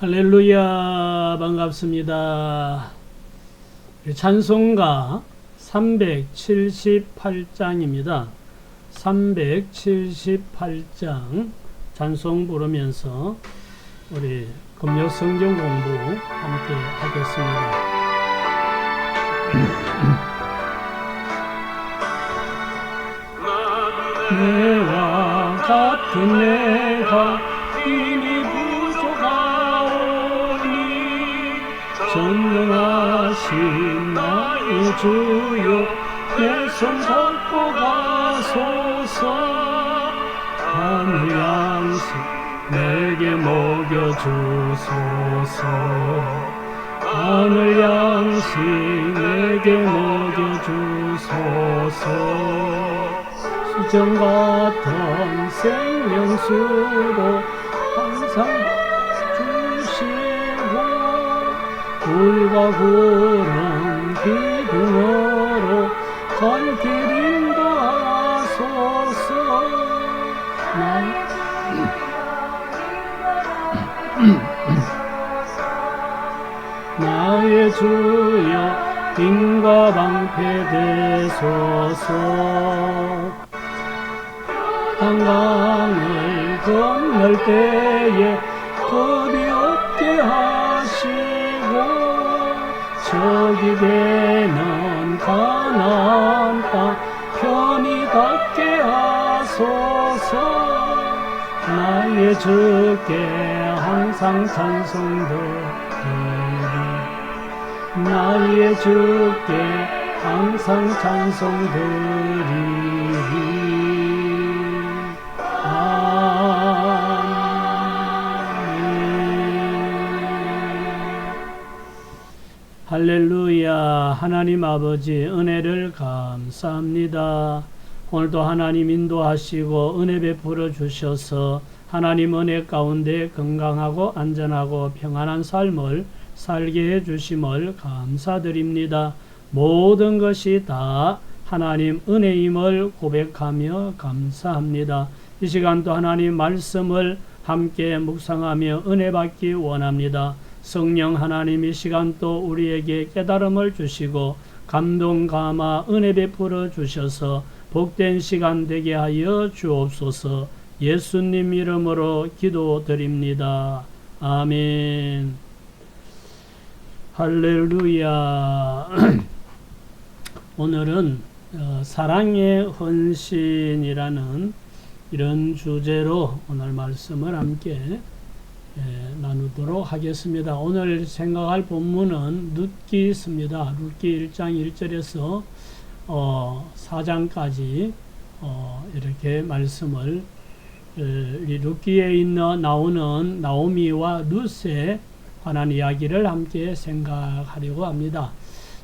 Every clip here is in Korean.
할렐루야, 반갑습니다. 찬송가 378장입니다. 378장 찬송 부르면서 우리 금요 성경 공부 함께 하겠습니다. 내와 같은 내가 힘이 부족하오니 전능하신 나의 주여 내 손 잡고 가소서. 하늘 양식 내게 먹여주소서. 하늘 양식 내게 먹여주소서. 수정 같은 생명수로 항상 주시고 불과 구름 기둥으로 갈 길 인도하소서. 나의 주여 빈과 방패 되소서. 한강을 건널 때에 겁이 없게 하시고 적이 되는 가나안 땅 편히 닿게 하소서. 나의 주께 항상 찬송드리리. 나의 주께 항상 찬송드리리. 할렐루야. 하나님 아버지 은혜를 감사합니다. 오늘도 하나님 인도하시고 은혜 베풀어 주셔서 하나님 은혜 가운데 건강하고 안전하고 평안한 삶을 살게 해 주심을 감사드립니다. 모든 것이 다 하나님 은혜임을 고백하며 감사합니다. 이 시간도 하나님 말씀을 함께 묵상하며 은혜 받기 원합니다. 성령 하나님 이 시간도 우리에게 깨달음을 주시고 감동 감화 은혜 베풀어 주셔서 복된 시간 되게 하여 주옵소서. 예수님 이름으로 기도드립니다. 아멘. 할렐루야. 오늘은 사랑의 헌신이라는 이런 주제로 오늘 말씀을 함께 나누도록 하겠습니다. 오늘 생각할 본문은 룻기입니다. 룻기 1장 1절에서 4장까지 이렇게 말씀을 룻기에 나오는 나오미와 룻에 관한 이야기를 함께 생각하려고 합니다.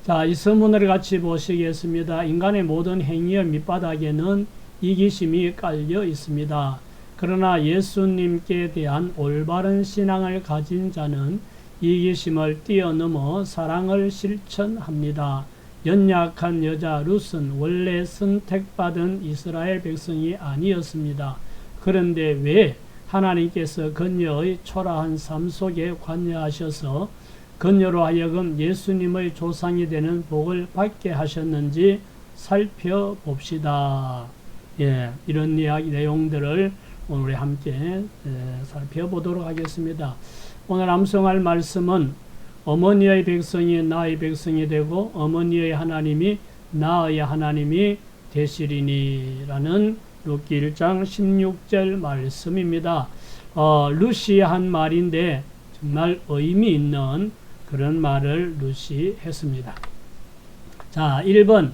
자, 이 서문을 같이 보시겠습니다. 인간의 모든 행위의 밑바닥에는 이기심이 깔려 있습니다. 그러나 예수님께 대한 올바른 신앙을 가진 자는 이기심을 뛰어넘어 사랑을 실천합니다. 연약한 여자 룻은 원래 선택받은 이스라엘 백성이 아니었습니다. 그런데 왜 하나님께서 그녀의 초라한 삶 속에 관여하셔서 그녀로 하여금 예수님의 조상이 되는 복을 받게 하셨는지 살펴봅시다. 이런 이야기 내용들을 오늘 함께 살펴보도록 하겠습니다. 오늘 암송할 말씀은 어머니의 백성이 나의 백성이 되고 어머니의 하나님이 나의 하나님이 되시리니 라는 룻기 1장 16절 말씀입니다. 룻이 한 말인데 정말 의미 있는 그런 말을 룻이 했습니다. 자, 1번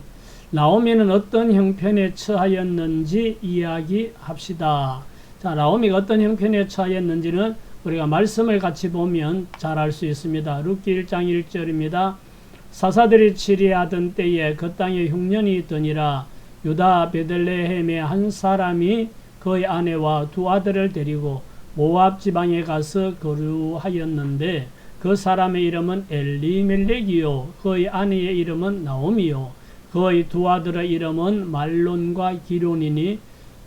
나오미는 어떤 형편에 처하였는지 이야기합시다. 자, 나오미가 어떤 형편에 처하였는지는 우리가 말씀을 같이 보면 잘 알 수 있습니다. 룻기 1장 1절입니다. 사사들이 치리하던 때에 그 땅에 흉년이 있더니라. 유다 베들레헴의 한 사람이 그의 아내와 두 아들을 데리고 모압 지방에 가서 거류하였는데 그 사람의 이름은 엘리멜렉이요 그의 아내의 이름은 나오미요 그의 두 아들의 이름은 말론과 기론이니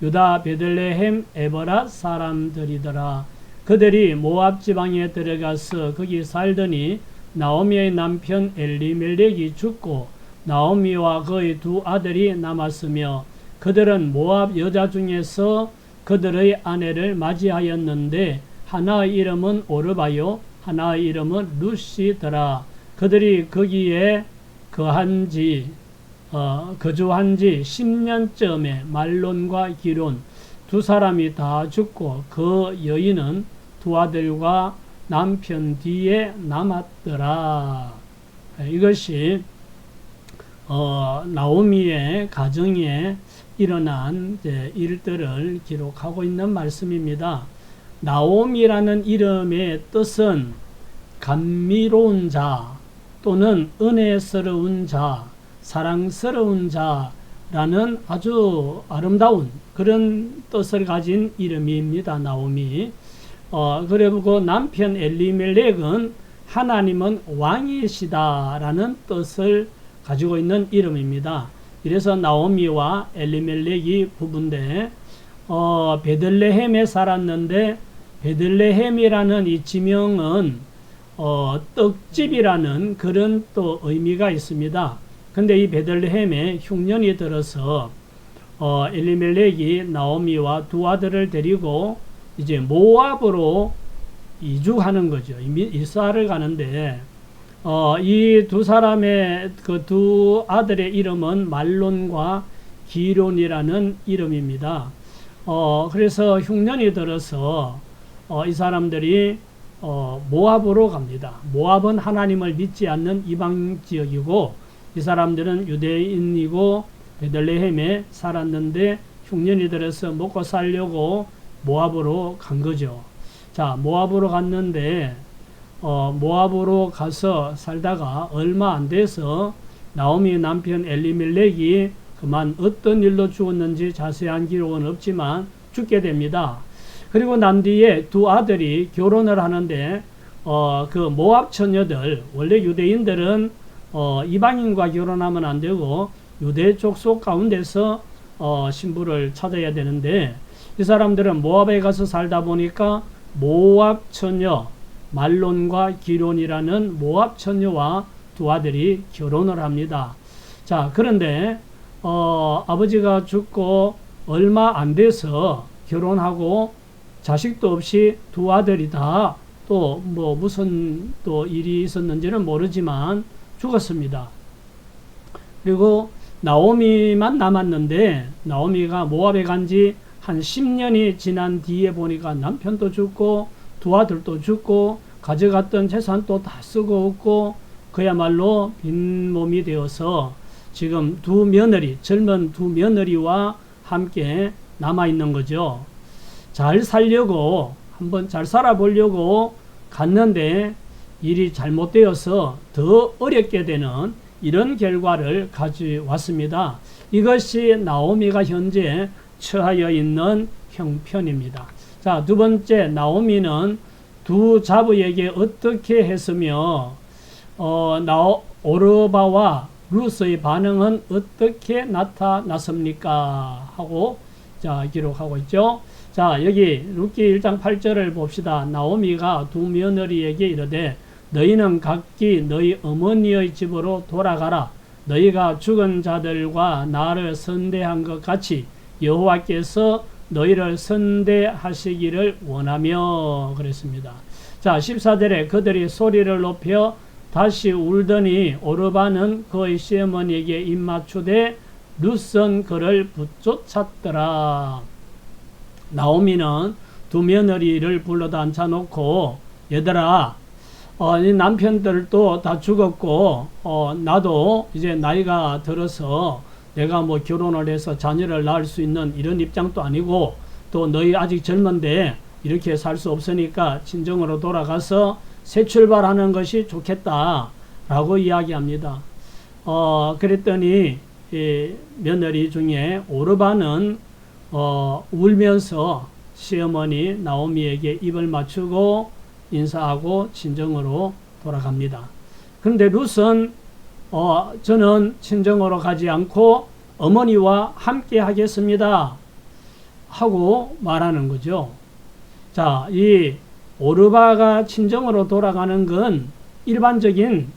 유다 베들레헴 에버랏 사람들이더라. 그들이 모압 지방에 들어가서 거기 살더니 나오미의 남편 엘리멜렉이 죽고 나오미와 그의 두 아들이 남았으며 그들은 모압 여자 중에서 그들의 아내를 맞이하였는데 하나의 이름은 오르바요 하나의 이름은 루시더라. 그들이 거기에 거주한 지 10년쯤에 말론과 기론 두 사람이 다 죽고 그 여인은 두 아들과 남편 뒤에 남았더라. 이것이 나오미의 가정에 일어난 일들을 기록하고 있는 말씀입니다. 나오미라는 이름의 뜻은 감미로운 자 또는 은혜스러운 자, 사랑스러운 자라는 아주 아름다운 그런 뜻을 가진 이름입니다. 나오미. 그리고 남편 엘리멜렉은 하나님은 왕이시다라는 뜻을 가지고 있는 이름입니다. 이래서 나오미와 엘리멜렉이 부부인데 베들레헴에 살았는데 베들레헴이라는 이 지명은 떡집이라는 그런 또 의미가 있습니다. 근데 이 베들레헴에 흉년이 들어서 엘리멜렉이 나오미와 두 아들을 데리고 이제 모압으로 이주하는 거죠. 이사를 가는데 이 두 사람의 그 두 아들의 이름은 말론과 기론이라는 이름입니다. 그래서 흉년이 들어서 이 사람들이 모압으로 갑니다. 모압은 하나님을 믿지 않는 이방 지역이고 이 사람들은 유대인이고 베들레헴에 살았는데 흉년이 들어서 먹고 살려고 모압으로 간 거죠. 자, 모압으로 갔는데 모압으로 가서 살다가 얼마 안 돼서 나오미 남편 엘리멜렉이 그만 어떤 일로 죽었는지 자세한 기록은 없지만 죽게 됩니다. 그리고 난 뒤에 두 아들이 결혼을 하는데 그 모압 처녀들, 원래 유대인들은 이방인과 결혼하면 안 되고 유대 족속 가운데서 신부를 찾아야 되는데 이 사람들은 모압에 가서 살다 보니까 모압 처녀 말론과 기론이라는 모압 처녀와 두 아들이 결혼을 합니다. 자, 그런데 아버지가 죽고 얼마 안 돼서 결혼하고 자식도 없이 두 아들이 다 또 뭐 무슨 또 일이 있었는지는 모르지만 죽었습니다. 그리고 나오미만 남았는데 나오미가 모압에 간 지 한 10년이 지난 뒤에 보니까 남편도 죽고 두 아들도 죽고 가져갔던 재산도 다 쓰고 없고 그야말로 빈몸이 되어서 지금 두 며느리, 젊은 두 며느리와 함께 남아있는 거죠. 잘 살려고 한번 잘 살아보려고 갔는데 일이 잘못되어서 더 어렵게 되는 이런 결과를 가져왔습니다. 이것이 나오미가 현재 처하여 있는 형편입니다. 자, 두 번째, 나오미는 두 자부에게 어떻게 했으며 오르바와 루스의 반응은 어떻게 나타났습니까? 하고 자 기록하고 있죠. 자, 여기 룻기 1장 8절을 봅시다. 나오미가 두 며느리에게 이르되 너희는 각기 너희 어머니의 집으로 돌아가라. 너희가 죽은 자들과 나를 선대한 것 같이 여호와께서 너희를 선대하시기를 원하며 그랬습니다. 자, 14절에 그들이 소리를 높여 다시 울더니 오르바는 그의 시어머니에게 입맞추되 룻은 그를 붙쫓았더라. 나오미는 두 며느리를 불러다 앉혀놓고 얘들아 이 남편들도 다 죽었고 나도 이제 나이가 들어서 내가 뭐 결혼을 해서 자녀를 낳을 수 있는 이런 입장도 아니고 또 너희 아직 젊은데 이렇게 살 수 없으니까 친정으로 돌아가서 새 출발하는 것이 좋겠다 라고 이야기합니다. 그랬더니 며느리 중에 오르바는 울면서 시어머니 나오미에게 입을 맞추고 인사하고 친정으로 돌아갑니다. 그런데 룻은 저는 친정으로 가지 않고 어머니와 함께 하겠습니다 하고 말하는 거죠. 자, 이 오르바가 친정으로 돌아가는 건 일반적인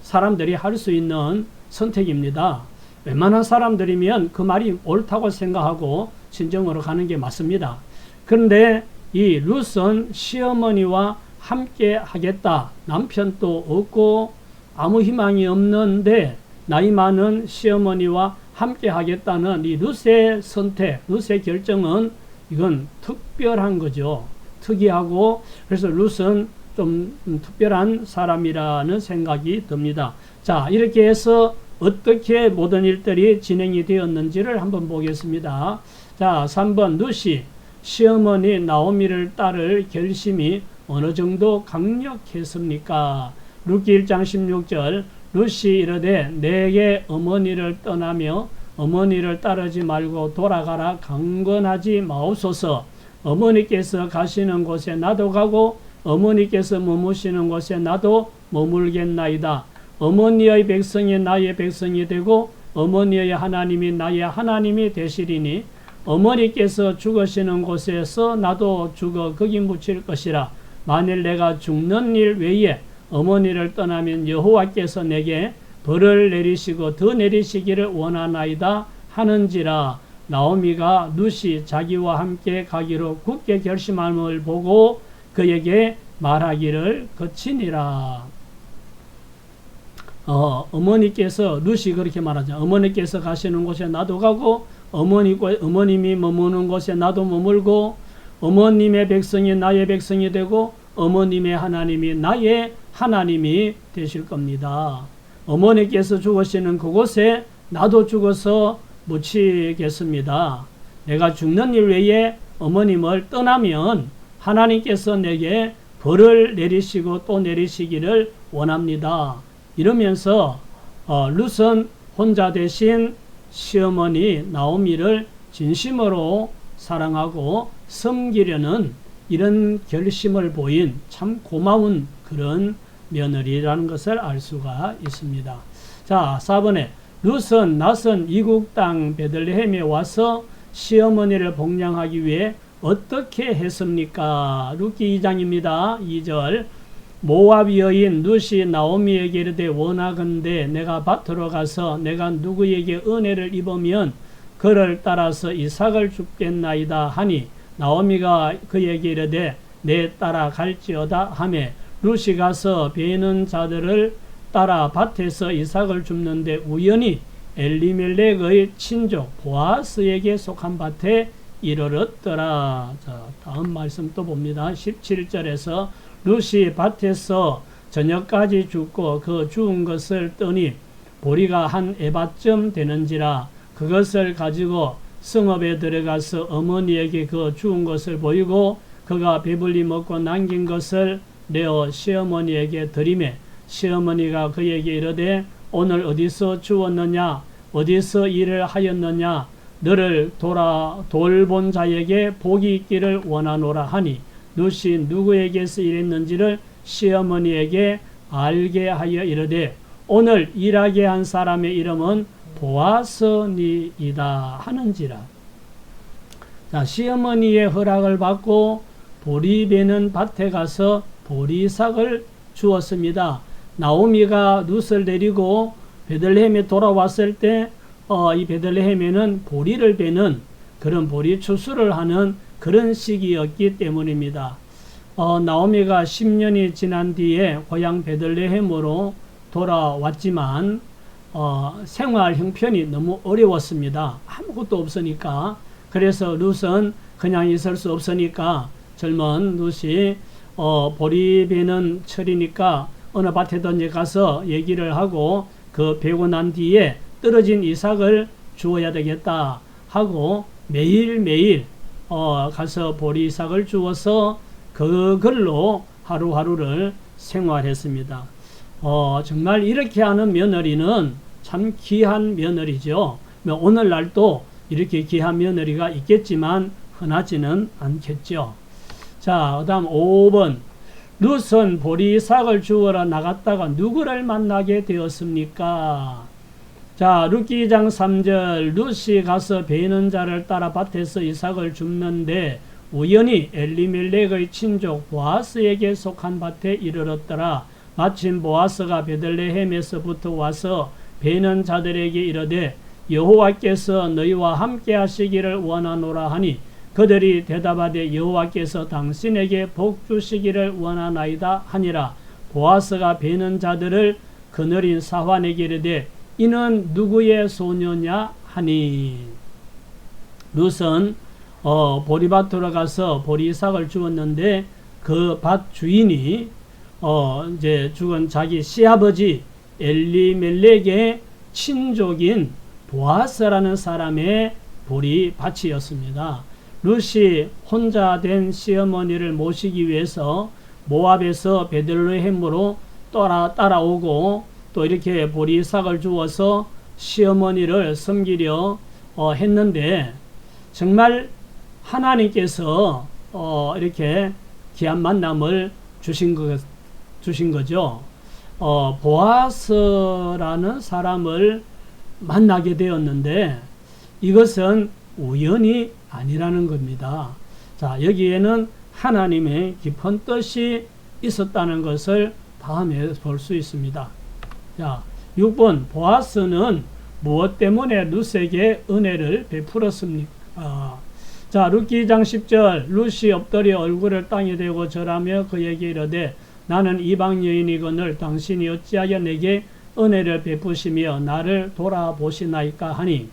사람들이 할 수 있는 선택입니다. 웬만한 사람들이면 그 말이 옳다고 생각하고 친정으로 가는 게 맞습니다. 그런데 이 룻은 시어머니와 함께 하겠다. 남편도 없고 아무 희망이 없는데 나이 많은 시어머니와 함께 하겠다는 이 룻의 선택, 룻의 결정은 이건 특별한 거죠. 특이하고 그래서 룻은 좀 특별한 사람이라는 생각이 듭니다. 자, 이렇게 해서 어떻게 모든 일들이 진행이 되었는지를 한번 보겠습니다. 자, 3번 룻이 시어머니 나오미를 따를 결심이 어느 정도 강력했습니까? 룻기 1장 16절 룻이 이르되 내게 어머니를 떠나며 어머니를 따르지 말고 돌아가라 강권하지 마옵소서. 어머니께서 가시는 곳에 나도 가고 어머니께서 머무시는 곳에 나도 머물겠나이다. 어머니의 백성이 나의 백성이 되고 어머니의 하나님이 나의 하나님이 되시리니 어머니께서 죽으시는 곳에서 나도 죽어 거기 묻힐 것이라. 만일 내가 죽는 일 외에 어머니를 떠나면 여호와께서 내게 벌을 내리시고 더 내리시기를 원하나이다 하는지라. 나오미가 룻이 자기와 함께 가기로 굳게 결심함을 보고 그에게 말하기를 거치니라. 어머니께서 룻이 그렇게 말하죠. 어머니께서 가시는 곳에 나도 가고 어머님이 머무는 곳에 나도 머물고 어머님의 백성이 나의 백성이 되고 어머님의 하나님이 나의 하나님이 되실 겁니다. 어머니께서 죽으시는 그곳에 나도 죽어서 묻히겠습니다. 내가 죽는 일 외에 어머님을 떠나면 하나님께서 내게 벌을 내리시고 또 내리시기를 원합니다. 이러면서 룻은 혼자 대신 시어머니 나오미를 진심으로 사랑하고 섬기려는 이런 결심을 보인 참 고마운 그런 며느리라는 것을 알 수가 있습니다. 자, 4번에 룻은 낯선 이국 땅 베들레헴에 와서 시어머니를 복양하기 위해 어떻게 했습니까? 룻기 2장입니다. 2절 모압 여인 룻이 나오미에게 이르되 원하건대 내가 밭으로 가서 내가 누구에게 은혜를 입으면 그를 따라서 이삭을 줍겠나이다 하니 나오미가 그에게 이르되 내 따라 갈지어다 하매 룻이 가서 베는 자들을 따라 밭에서 이삭을 줍는데 우연히 엘리멜렉의 친족 보아스에게 속한 밭에 이르렀더라. 자, 다음 말씀 또 봅니다. 17절에서 룻이 밭에서 저녁까지 죽고 그 죽은 것을 뜨니 보리가 한 에바쯤 되는지라. 그것을 가지고 성읍에 들어가서 어머니에게 그 죽은 것을 보이고 그가 배불리 먹고 남긴 것을 내어 시어머니에게 드리매 시어머니가 그에게 이르되 오늘 어디서 주웠느냐 어디서 일을 하였느냐 너를 돌본 자에게 복이 있기를 원하노라 하니 룻이 누구에게서 일했는지를 시어머니에게 알게 하여 이르되 오늘 일하게 한 사람의 이름은 보아스니이다 하는지라. 자, 시어머니의 허락을 받고 보리 베는 밭에 가서 보리삭을 주었습니다. 나오미가 룻을 데리고 베들레헴에 돌아왔을 때 이 베들레헴에는 보리를 베는 그런 보리 추수를 하는 그런 시기였기 때문입니다. 나오미가 10년이 지난 뒤에 고향 베들레헴으로 돌아왔지만 생활 형편이 너무 어려웠습니다. 아무것도 없으니까. 그래서 룻은 그냥 있을 수 없으니까 젊은 룻이 보리 베는 철이니까 어느 밭에든지 가서 얘기를 하고 그 베고 난 뒤에 떨어진 이삭을 주어야 되겠다 하고 매일매일 가서 보리 이삭을 주어서 그걸로 하루하루를 생활했습니다. 정말 이렇게 하는 며느리는 참 귀한 며느리죠. 오늘날도 이렇게 귀한 며느리가 있겠지만 흔하지는 않겠죠. 자, 그 다음 5번 룻은 보리 이삭을 주우러 나갔다가 누구를 만나게 되었습니까? 자, 룻기 2장 3절 룻이 가서 베는 자를 따라 밭에서 이삭을 줍는데 우연히 엘리멜렉의 친족 보아스에게 속한 밭에 이르렀더라. 마침 보아스가 베들레헴에서부터 와서 베는 자들에게 이르되 여호와께서 너희와 함께 하시기를 원하노라 하니 그들이 대답하되 여호와께서 당신에게 복 주시기를 원하나이다 하니라. 보아스가 베는 자들을 그늘인 사환에게 이르되 이는 누구의 소녀냐 하니 룻은 보리밭으로 가서 보리삭을 주었는데 그 밭 주인이 이제 죽은 자기 시아버지 엘리멜렉의 친족인 보아스라는 사람의 보리밭이었습니다. 룻이 혼자 된 시어머니를 모시기 위해서 모압에서 베들레헴으로 따라오고 또 이렇게 보리삭을 주어서 시어머니를 섬기려 했는데 정말 하나님께서 이렇게 귀한 만남을 주신 거죠. 보아스라는 사람을 만나게 되었는데 이것은 우연이 아니라는 겁니다. 자, 여기에는 하나님의 깊은 뜻이 있었다는 것을 다음에 볼 수 있습니다. 자, 6번 보아스는 무엇 때문에 룻에게 은혜를 베풀었습니까? 자, 룻기 2장 10절 룻이 엎드려 얼굴을 땅에 대고 절하며 그에게 이르되 나는 이방 여인이거늘 당신이 어찌하여 내게 은혜를 베푸시며 나를 돌아보시나이까 하니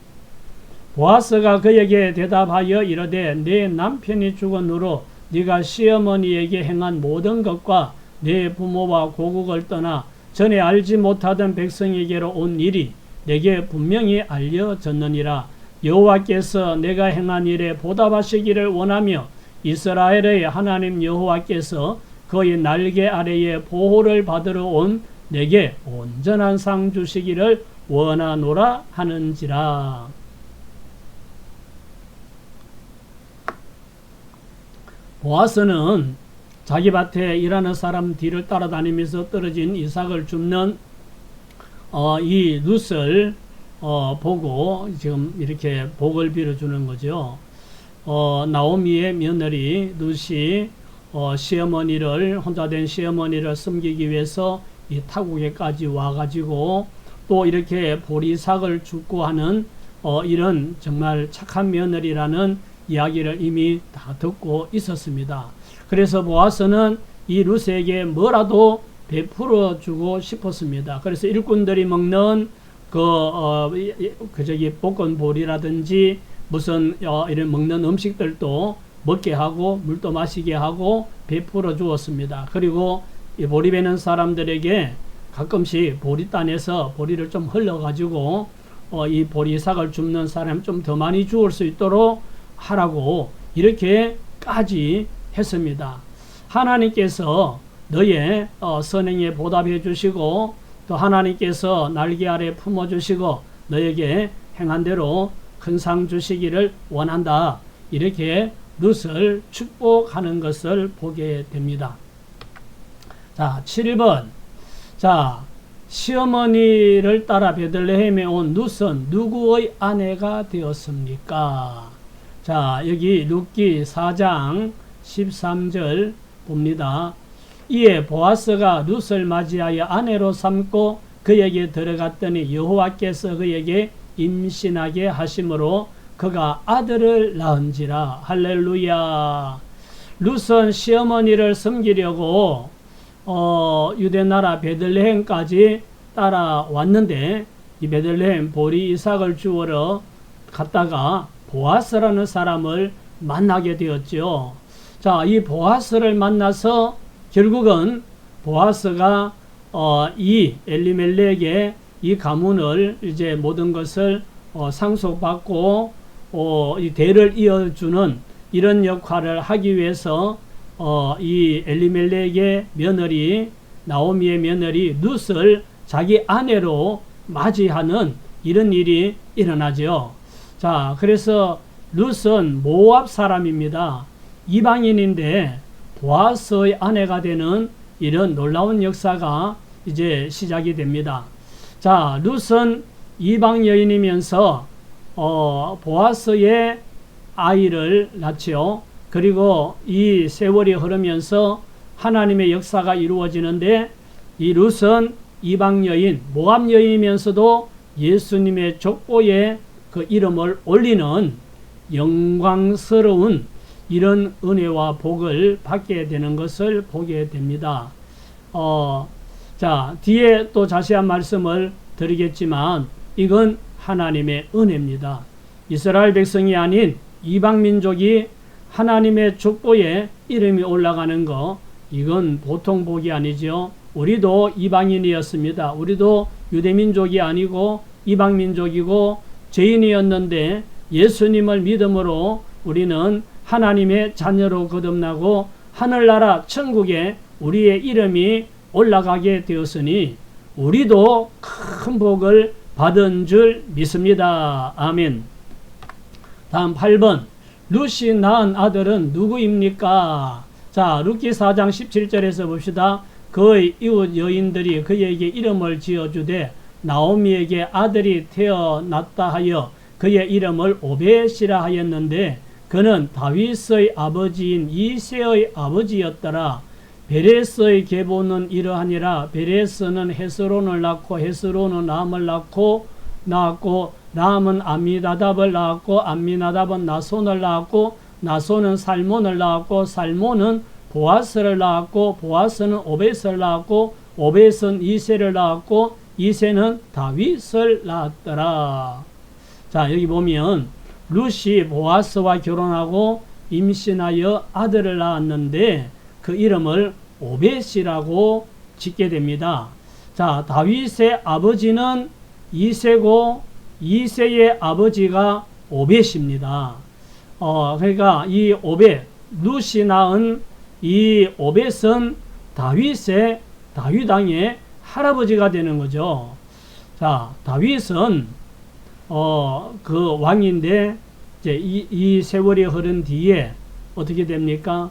보아스가 그에게 대답하여 이르되 내 남편이 죽은 후로 네가 시어머니에게 행한 모든 것과 내 부모와 고국을 떠나 전에 알지 못하던 백성에게로 온 일이 내게 분명히 알려졌느니라. 여호와께서 내가 행한 일에 보답하시기를 원하며 이스라엘의 하나님 여호와께서 그의 날개 아래에 보호를 받으러 온 내게 온전한 상 주시기를 원하노라 하는지라. 보아스는 자기 밭에 일하는 사람 뒤를 따라다니면서 떨어진 이삭을 줍는 이 룻을 보고 지금 이렇게 복을 빌어주는 거죠. 나오미의 며느리 룻이 시어머니를 혼자 된 시어머니를 섬기기 위해서 이 타국에까지 와가지고 또 이렇게 보리삭을 줍고 하는 이런 정말 착한 며느리라는 이야기를 이미 다 듣고 있었습니다. 그래서 보아스는 이 룻에게 뭐라도 베풀어 주고 싶었습니다. 그래서 일꾼들이 먹는 저기 볶은 보리라든지 무슨 이런 먹는 음식들도 먹게 하고 물도 마시게 하고 베풀어 주었습니다. 그리고 이 보리 베는 사람들에게 가끔씩 보리단에서 보리를 좀 흘려가지고 이 보리삭을 줍는 사람 좀 더 많이 주울 수 있도록 하라고 이렇게까지 했습니다. 하나님께서 너의 선행에 보답해 주시고 또 하나님께서 날개 아래 품어 주시고 너에게 행한 대로 큰 상 주시기를 원한다. 이렇게 룻을 축복하는 것을 보게 됩니다. 자, 7번. 자, 시어머니를 따라 베들레헴에 온 룻은 누구의 아내가 되었습니까? 자, 여기 룻기 4장 13절 봅니다. 이에 보아스가 룻을 맞이하여 아내로 삼고 그에게 들어갔더니 여호와께서 그에게 임신하게 하심으로 그가 아들을 낳은지라. 할렐루야. 룻은 시어머니를 섬기려고 유대나라 베들레헴까지 따라왔는데 이 베들레헴 보리 이삭을 주우러 갔다가 보아스라는 사람을 만나게 되었죠. 자, 이 보아스를 만나서 결국은 보아스가 이 엘리멜렉의 이 가문을 이제 모든 것을 상속받고 이 대를 이어주는 이런 역할을 하기 위해서 이 엘리멜렉의 며느리 나오미의 며느리 룻을 자기 아내로 맞이하는 이런 일이 일어나죠. 자, 그래서 룻은 모압 사람입니다. 이방인인데 보아스의 아내가 되는 이런 놀라운 역사가 이제 시작이 됩니다. 자, 룻은 이방 여인이면서 보아스의 아이를 낳지요. 그리고 이 세월이 흐르면서 하나님의 역사가 이루어지는데, 이 룻은 이방 여인, 모압 여인이면서도 예수님의 족보에 그 이름을 올리는 영광스러운 이런 은혜와 복을 받게 되는 것을 보게 됩니다. 자, 뒤에 또 자세한 말씀을 드리겠지만 이건 하나님의 은혜입니다. 이스라엘 백성이 아닌 이방 민족이 하나님의 족보에 이름이 올라가는 거, 이건 보통 복이 아니죠. 우리도 이방인이었습니다. 우리도 유대민족이 아니고 이방민족이고 죄인이었는데 예수님을 믿음으로 우리는 하나님의 자녀로 거듭나고 하늘나라 천국에 우리의 이름이 올라가게 되었으니 우리도 큰 복을 받은 줄 믿습니다. 아멘. 다음 8번. 룻이 낳은 아들은 누구입니까? 자, 룻기 4장 17절에서 봅시다. 그의 이웃 여인들이 그에게 이름을 지어주되 나오미에게 아들이 태어났다 하여 그의 이름을 오벳이라 하였는데 그는 다윗의 아버지인 이새의 아버지였더라. 베레스의 계보는 이러하니라. 베레스는 헤스론을 낳고 헤스론은 람을 낳고 람은 암미나답을 낳았고 암미나답은 나손을 낳았고 나손은 살몬을 낳았고 살몬은 보아스를 낳았고 보아스는 오벳을 낳았고 오벳은 이새를 낳았고 이새는 다윗을 낳았더라. 자, 여기 보면 룻이 보아스와 결혼하고 임신하여 아들을 낳았는데 그 이름을 오벳이라고 짓게 됩니다. 자, 다윗의 아버지는 이새고 이새의 아버지가 오벳입니다. 그러니까 이 오벳, 룻이 낳은 이 오벳은 다윗 왕의 할아버지가 되는 거죠. 자, 다윗은 그 왕인데 이제 이 세월이 흐른 뒤에 어떻게 됩니까?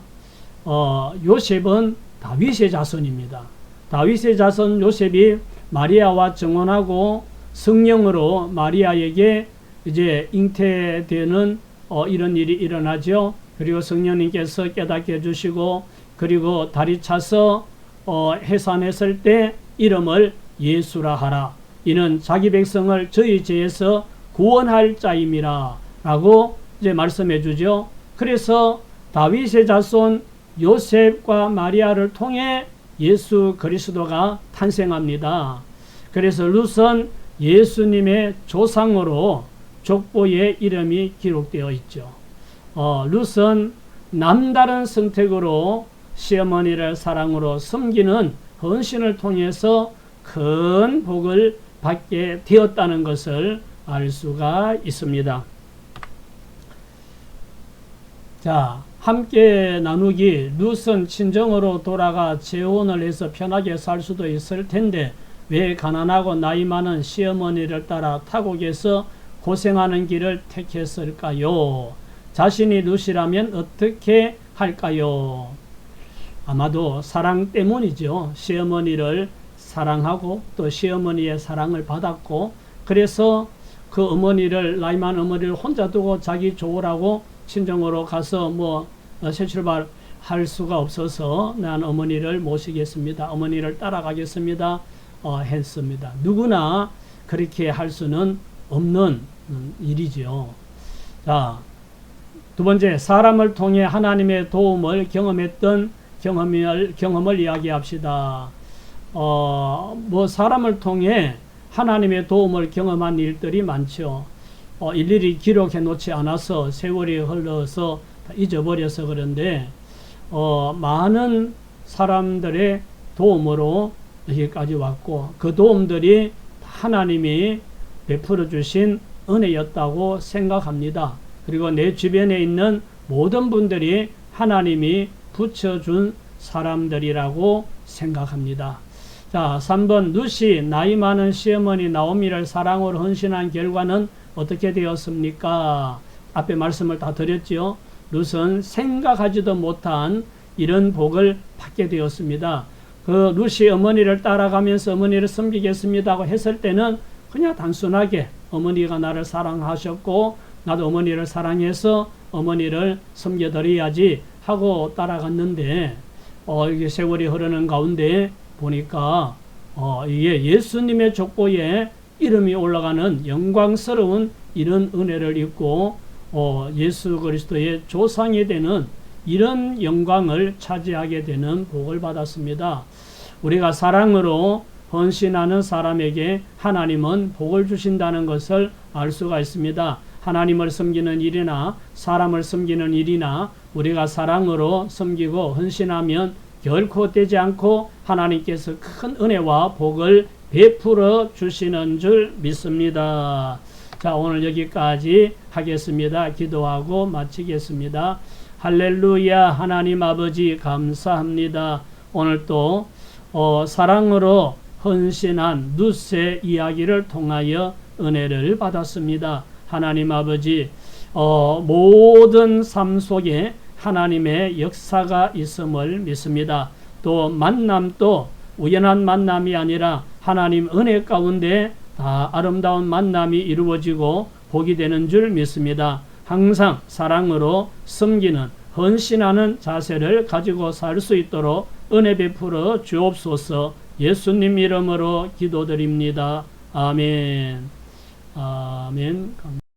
요셉은 다윗의 자손입니다. 다윗의 자손 요셉이 마리아와 정혼하고 성령으로 마리아에게 이제 잉태되는 이런 일이 일어나죠. 그리고 성령님께서 깨닫게 해주시고 그리고 다리 차서 해산했을 때 이름을 예수라 하라. 이는 자기 백성을 저희 죄에서 구원할 자임이라 라고 이제 말씀해 주죠. 그래서 다윗의 자손 요셉과 마리아를 통해 예수 그리스도가 탄생합니다. 그래서 룻은 예수님의 조상으로 족보에 이름이 기록되어 있죠. 룻은 남다른 선택으로 시어머니를 사랑으로 섬기는 헌신을 통해서 큰 복을 받게 되었다는 것을 알 수가 있습니다. 자, 함께 나누기. 룻은 친정으로 돌아가 재혼을 해서 편하게 살 수도 있을 텐데 왜 가난하고 나이 많은 시어머니를 따라 타국에서 고생하는 길을 택했을까요? 자신이 룻이라면 어떻게 할까요? 아마도 사랑 때문이죠. 시어머니를 사랑하고 또 시어머니의 사랑을 받았고 그래서 그 어머니를 나이 많은 어머니를 혼자 두고 자기 좋으라고 친정으로 가서 새 출발할 수가 없어서 난 어머니를 모시겠습니다. 어머니를 따라가겠습니다. 했습니다. 누구나 그렇게 할 수는 없는 일이죠. 자, 두 번째, 사람을 통해 하나님의 도움을 경험했던 경험을 이야기합시다. 사람을 통해 하나님의 도움을 경험한 일들이 많죠. 일일이 기록해 놓지 않아서 세월이 흘러서 잊어버려서 그런데 많은 사람들의 도움으로 여기까지 왔고 그 도움들이 하나님이 베풀어 주신 은혜였다고 생각합니다. 그리고 내 주변에 있는 모든 분들이 하나님이 붙여준 사람들이라고 생각합니다. 자, 3번 룻이 나이 많은 시어머니 나오미를 사랑으로 헌신한 결과는 어떻게 되었습니까? 앞에 말씀을 다 드렸죠. 룻은 생각하지도 못한 이런 복을 받게 되었습니다. 그 룻이 어머니를 따라가면서 어머니를 섬기겠습니다고 했을 때는 그냥 단순하게 어머니가 나를 사랑하셨고 나도 어머니를 사랑해서 어머니를 섬겨드려야지 하고 따라갔는데 이게 세월이 흐르는 가운데 보니까 이게 예수님의 족보에 이름이 올라가는 영광스러운 이런 은혜를 입고 예수 그리스도의 조상이 되는 이런 영광을 차지하게 되는 복을 받았습니다. 우리가 사랑으로 헌신하는 사람에게 하나님은 복을 주신다는 것을 알 수가 있습니다. 하나님을 섬기는 일이나 사람을 섬기는 일이나 우리가 사랑으로 섬기고 헌신하면 결코 되지 않고 하나님께서 큰 은혜와 복을 베풀어 주시는 줄 믿습니다. 자, 오늘 여기까지 하겠습니다. 기도하고 마치겠습니다. 할렐루야. 하나님 아버지 감사합니다. 오늘 또 사랑으로 헌신한 룻의 이야기를 통하여 은혜를 받았습니다. 하나님 아버지 모든 삶 속에 하나님의 역사가 있음을 믿습니다. 또 만남도 우연한 만남이 아니라 하나님 은혜 가운데 다 아름다운 만남이 이루어지고 복이 되는 줄 믿습니다. 항상 사랑으로 섬기는 헌신하는 자세를 가지고 살 수 있도록 은혜 베풀어 주옵소서. 예수님 이름으로 기도드립니다. 아멘. 아멘.